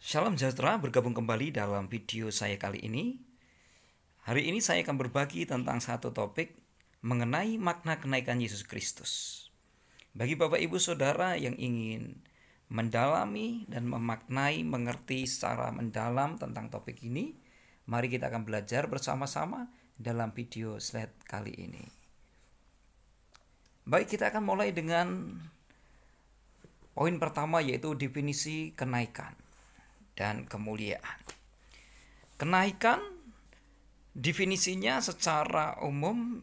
Shalom sejahtera, bergabung kembali dalam video saya kali ini. Hari ini saya akan berbagi tentang satu topik mengenai makna kenaikan Yesus Kristus. Bagi Bapak Ibu Saudara yang ingin mendalami dan memaknai, mengerti secara mendalam tentang topik ini, mari kita akan belajar bersama-sama dalam video slide kali ini. Baik, kita akan mulai dengan poin pertama, yaitu definisi kenaikan dan kemuliaan. Kenaikan definisinya secara umum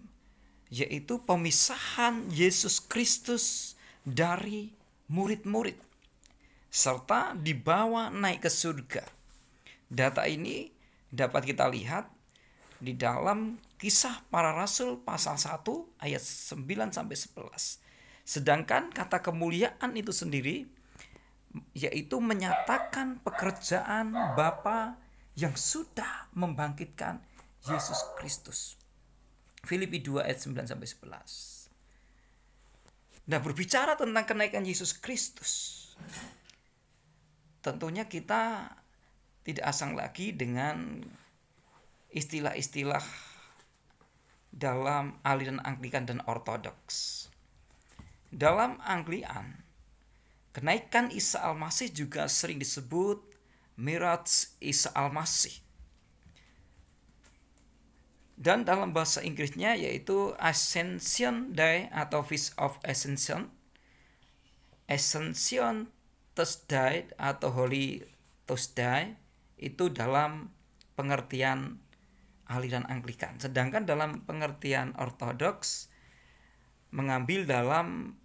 yaitu pemisahan Yesus Kristus dari murid-murid serta dibawa naik ke surga. Data ini dapat kita lihat di dalam Kisah Para Rasul pasal 1 ayat 9 sampai 11. Sedangkan kata kemuliaan itu sendiri yaitu menyatakan pekerjaan Bapa yang sudah membangkitkan Yesus Kristus. Filipi 2 ayat 9 sampai 11. Nah, berbicara tentang kenaikan Yesus Kristus, tentunya kita tidak asing lagi dengan istilah-istilah dalam aliran Anglikan dan Ortodoks. Dalam Anglikan, kenaikan Isa Al-Masih juga sering disebut Miraj Isa Al-Masih. Dan dalam bahasa Inggrisnya yaitu Ascension Day atau Feast of Ascension, Ascension Thursday atau Holy Thursday, itu dalam pengertian aliran Anglikan. Sedangkan dalam pengertian Ortodoks mengambil dalam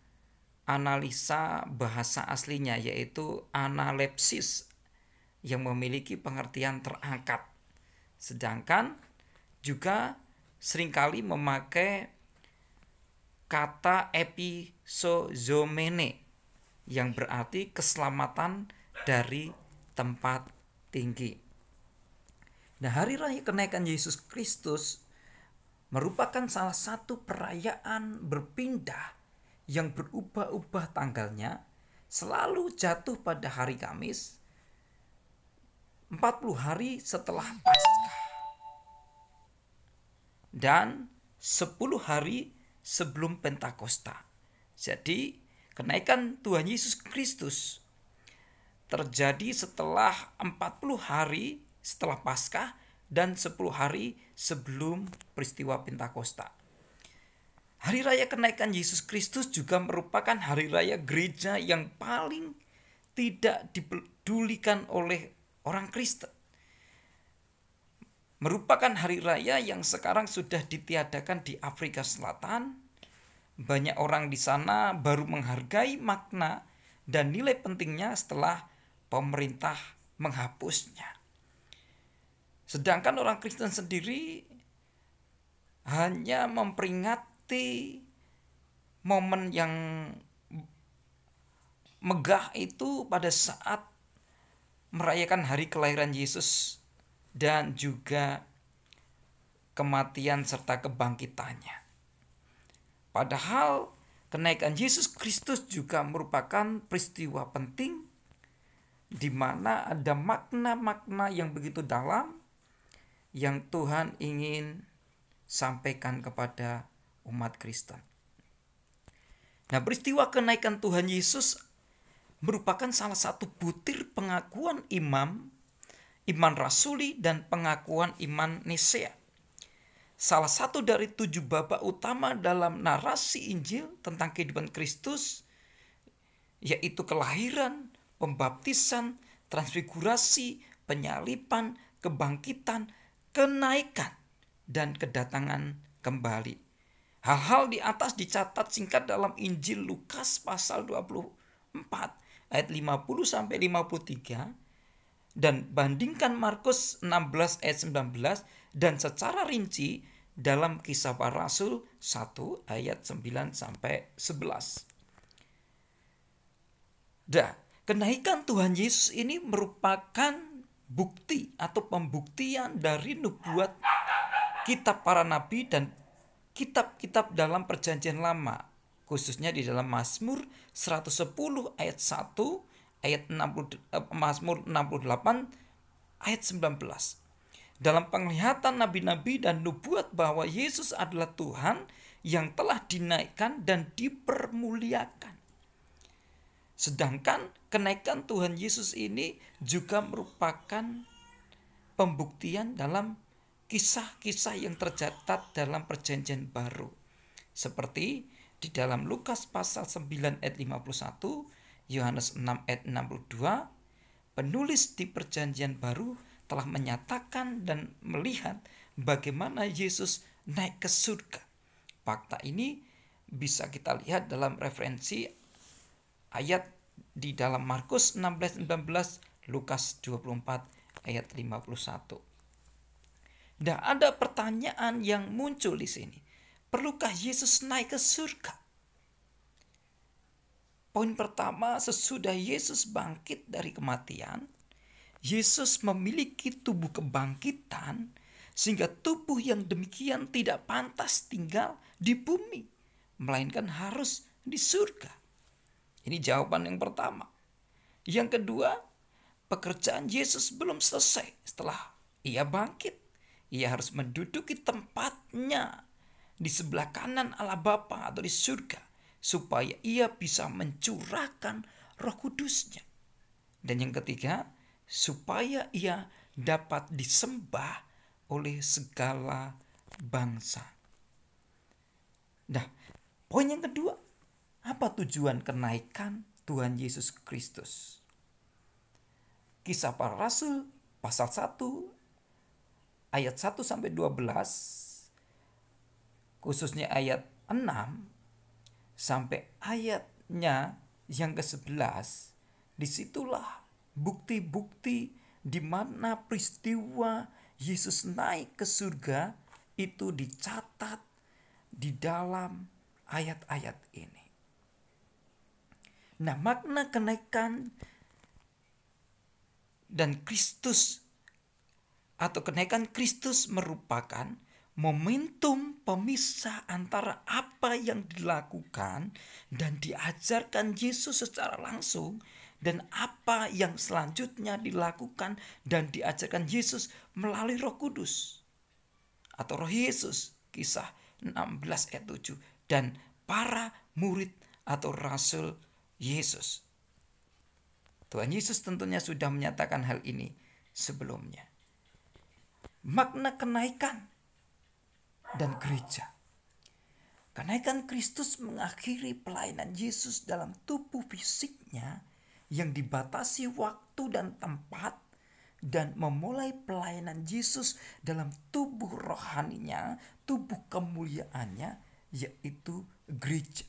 analisa bahasa aslinya yaitu analepsis yang memiliki pengertian terangkat. Sedangkan juga seringkali memakai kata episozomene yang berarti keselamatan dari tempat tinggi. Nah, hari raya kenaikan Yesus Kristus merupakan salah satu perayaan berpindah yang berubah-ubah tanggalnya, selalu jatuh pada hari Kamis 40 hari setelah Paskah dan 10 hari sebelum Pentakosta. Jadi kenaikan Tuhan Yesus Kristus terjadi setelah 40 hari setelah Paskah dan 10 hari sebelum peristiwa Pentakosta. Hari raya kenaikan Yesus Kristus juga merupakan hari raya gereja yang paling tidak dipedulikan oleh orang Kristen. Merupakan hari raya yang sekarang sudah ditiadakan di Afrika Selatan. Banyak orang di sana baru menghargai makna dan nilai pentingnya setelah pemerintah menghapusnya. Sedangkan orang Kristen sendiri hanya memperingati momen yang megah itu pada saat merayakan hari kelahiran Yesus dan juga kematian serta kebangkitannya. Padahal kenaikan Yesus Kristus juga merupakan peristiwa penting di mana ada makna-makna yang begitu dalam yang Tuhan ingin sampaikan kepada umat Kristen. Nah, peristiwa kenaikan Tuhan Yesus merupakan salah satu butir pengakuan iman rasuli dan pengakuan iman Nisea. Salah satu dari 7 babak utama dalam narasi Injil tentang kehidupan Kristus, yaitu kelahiran, pembaptisan, transfigurasi, penyaliban, kebangkitan, kenaikan, dan kedatangan kembali. Hal-hal di atas dicatat singkat dalam Injil Lukas pasal 24 ayat 50 sampai 53 dan bandingkan Markus 16 ayat 19 dan secara rinci dalam Kisah Para Rasul 1 ayat 9 sampai 11. Kenaikan Tuhan Yesus ini merupakan bukti atau pembuktian dari nubuat kitab para nabi dan kitab-kitab dalam perjanjian lama, khususnya di dalam Mazmur 110 ayat 1 ayat 60, Mazmur 68 ayat 19. Dalam penglihatan nabi-nabi dan nubuat bahwa Yesus adalah Tuhan yang telah dinaikkan dan dipermuliakan. Sedangkan kenaikan Tuhan Yesus ini juga merupakan pembuktian dalam kisah-kisah yang tercatat dalam Perjanjian Baru. Seperti di dalam Lukas pasal 9 ayat 51, Yohanes 6 ayat 62, penulis di Perjanjian Baru telah menyatakan dan melihat bagaimana Yesus naik ke surga. Fakta ini bisa kita lihat dalam referensi ayat di dalam Markus 16-19, Lukas 24 ayat 51. Dan ada pertanyaan yang muncul di sini. Perlukah Yesus naik ke surga? Poin pertama, sesudah Yesus bangkit dari kematian, Yesus memiliki tubuh kebangkitan sehingga tubuh yang demikian tidak pantas tinggal di bumi, melainkan harus di surga. Ini jawaban yang pertama. Yang kedua, pekerjaan Yesus belum selesai setelah ia bangkit. Ia harus menduduki tempatnya di sebelah kanan Allah Bapa atau di surga, supaya ia bisa mencurahkan Roh Kudus-Nya. Dan yang ketiga, supaya ia dapat disembah oleh segala bangsa. Nah, poin yang kedua, apa tujuan kenaikan Tuhan Yesus Kristus? Kisah Para Rasul pasal 1 ayat 1 sampai 12, khususnya ayat 6 sampai ayatnya yang ke-11, disitulah bukti-bukti di mana peristiwa Yesus naik ke surga itu dicatat di dalam ayat-ayat ini. Nah, makna kenaikan dan Kristus atau kenaikan Kristus merupakan momentum pemisah antara apa yang dilakukan dan diajarkan Yesus secara langsung dan apa yang selanjutnya dilakukan dan diajarkan Yesus melalui Roh Kudus atau Roh Yesus, kisah 16 ayat 7, dan para murid atau rasul Yesus. Tuhan Yesus tentunya sudah menyatakan hal ini sebelumnya. Makna kenaikan dan gereja. Kenaikan Kristus mengakhiri pelayanan Yesus dalam tubuh fisiknya yang dibatasi waktu dan tempat, dan memulai pelayanan Yesus dalam tubuh rohaninya, tubuh kemuliaannya, yaitu gereja.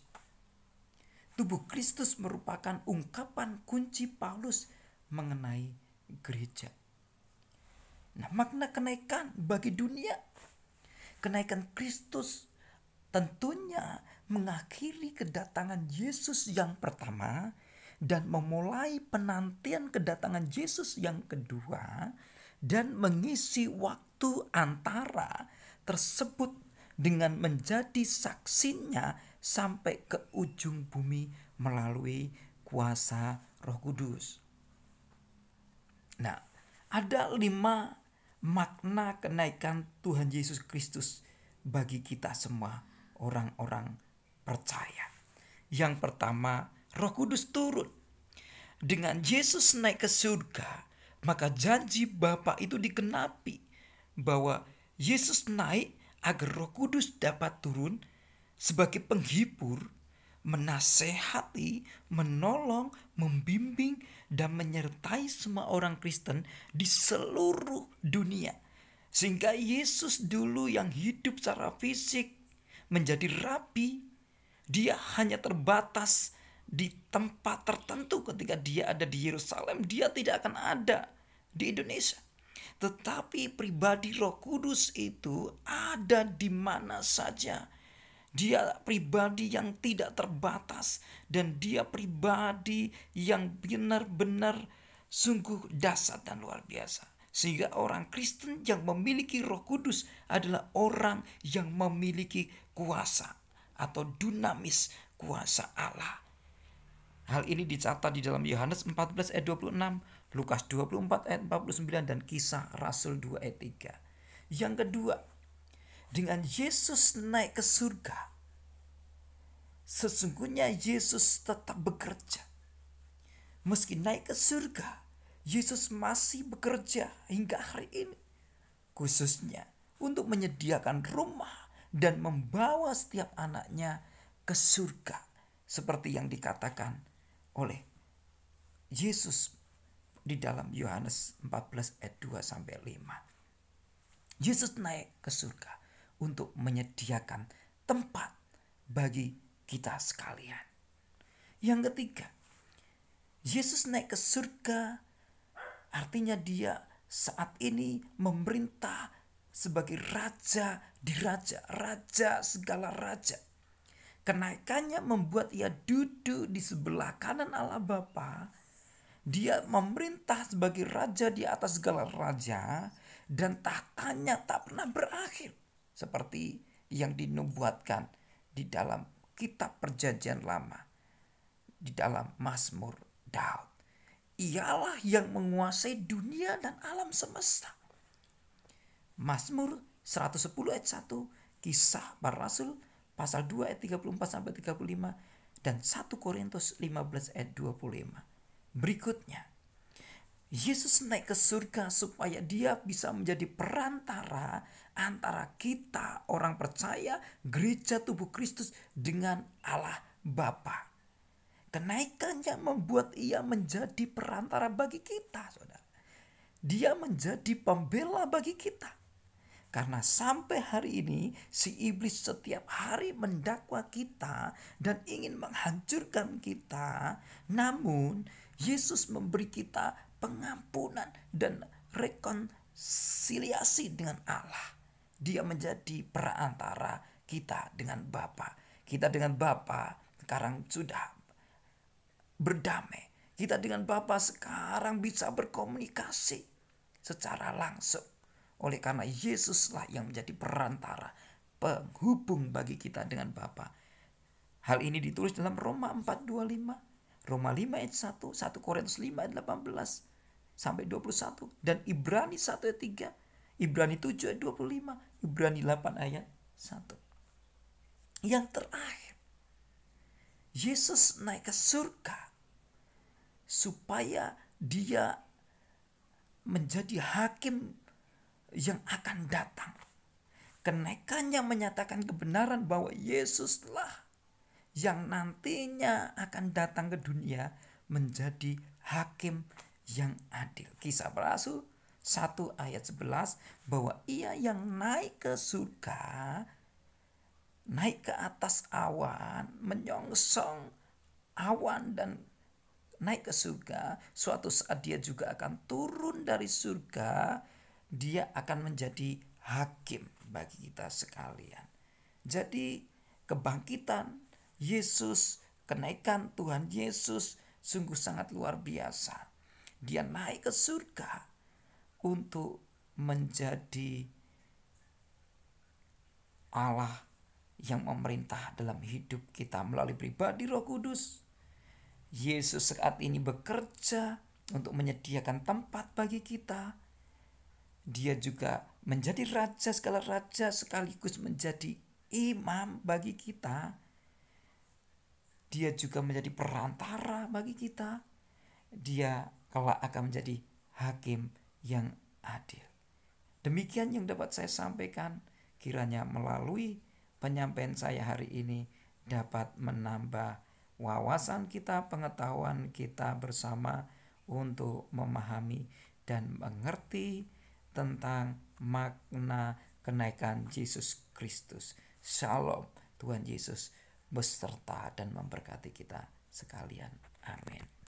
Tubuh Kristus merupakan ungkapan kunci Paulus mengenai gereja. Nah, makna kenaikan bagi dunia. Kenaikan Kristus tentunya mengakhiri kedatangan Yesus yang pertama dan memulai penantian kedatangan Yesus yang kedua, dan mengisi waktu antara tersebut dengan menjadi saksinya sampai ke ujung bumi melalui kuasa Roh Kudus. Nah, ada 5 makna kenaikan Tuhan Yesus Kristus bagi kita semua orang-orang percaya. Yang pertama, Roh Kudus turun. Dengan Yesus naik ke surga, maka janji Bapa itu digenapi bahwa Yesus naik agar Roh Kudus dapat turun sebagai penghibur, menasehati, menolong, membimbing, dan menyertai semua orang Kristen di seluruh dunia. Sehingga Yesus dulu yang hidup secara fisik menjadi rabi, dia hanya terbatas di tempat tertentu. Ketika dia ada di Yerusalem, dia tidak akan ada di Indonesia. Tetapi pribadi Roh Kudus itu ada di mana saja. Dia pribadi yang tidak terbatas, dan dia pribadi yang benar-benar sungguh dahsyat dan luar biasa. Sehingga orang Kristen yang memiliki Roh Kudus adalah orang yang memiliki kuasa atau dunamis, kuasa Allah. Hal ini dicatat di dalam Yohanes 14 ayat 26, Lukas 24 ayat 49, dan Kisah Rasul 2 ayat 3. Yang kedua, dengan Yesus naik ke surga, sesungguhnya Yesus tetap bekerja. Meski naik ke surga, Yesus masih bekerja hingga hari ini, khususnya untuk menyediakan rumah dan membawa setiap anaknya ke surga, seperti yang dikatakan oleh Yesus di dalam Yohanes 14 ayat 2 sampai 5. Yesus naik ke surga untuk menyediakan tempat bagi kita sekalian. Yang ketiga, Yesus naik ke surga artinya dia saat ini memerintah sebagai raja di raja segala raja. Kenaikannya membuat ia duduk di sebelah kanan Allah Bapa. Dia memerintah sebagai raja di atas segala raja, dan tahtanya tak pernah berakhir, seperti yang dinubuatkan di dalam kitab Perjanjian Lama, di dalam Mazmur Daud. Ialah yang menguasai dunia dan alam semesta. Mazmur 110 ayat 1, Kisah Para Rasul pasal 2 ayat 34 sampai 35, dan 1 Korintus 15 ayat 25. Berikutnya, Yesus naik ke surga supaya dia bisa menjadi perantara antara kita orang percaya, gereja tubuh Kristus, dengan Allah Bapa. Kenaikannya membuat ia menjadi perantara bagi kita, saudara. Dia menjadi pembela bagi kita. Karena sampai hari ini si iblis setiap hari mendakwa kita dan ingin menghancurkan kita. Namun Yesus memberi kita pengampunan dan rekonsiliasi dengan Allah. Dia menjadi perantara kita dengan Bapa. Kita dengan Bapa sekarang sudah berdamai. Kita dengan Bapa sekarang bisa berkomunikasi secara langsung. Oleh karena Yesuslah yang menjadi perantara, penghubung bagi kita dengan Bapa. Hal ini ditulis dalam Roma 4:25, Roma 5 ayat 1, 1 Korintus 5 ayat 18 sampai 21, dan Ibrani 1 ayat 3, Ibrani 7 ayat 25, Ibrani 8 ayat 1. Yang terakhir, Yesus naik ke surga supaya dia menjadi hakim yang akan datang. Kenaikannya menyatakan kebenaran bahwa Yesuslah yang nantinya akan datang ke dunia menjadi hakim yang adil. Kisah Para Rasul 1 ayat 11, bahwa ia yang naik ke surga, naik ke atas awan, menyongsong awan dan naik ke surga. Suatu saat dia juga akan turun dari surga. Dia akan menjadi hakim bagi kita sekalian. Jadi kebangkitan Yesus, kenaikan Tuhan Yesus sungguh sangat luar biasa. Dia naik ke surga untuk menjadi Allah yang memerintah dalam hidup kita melalui pribadi Roh Kudus. Yesus saat ini bekerja untuk menyediakan tempat bagi kita. Dia juga menjadi raja segala raja sekaligus menjadi imam bagi kita. Dia juga menjadi perantara bagi kita. Dia kelak akan menjadi hakim yang adil. Demikian yang dapat saya sampaikan. Kiranya melalui penyampaian saya hari ini dapat menambah wawasan kita, pengetahuan kita bersama untuk memahami dan mengerti tentang makna kenaikan Yesus Kristus. Shalom, Tuhan Yesus beserta dan memberkati kita sekalian. Amin.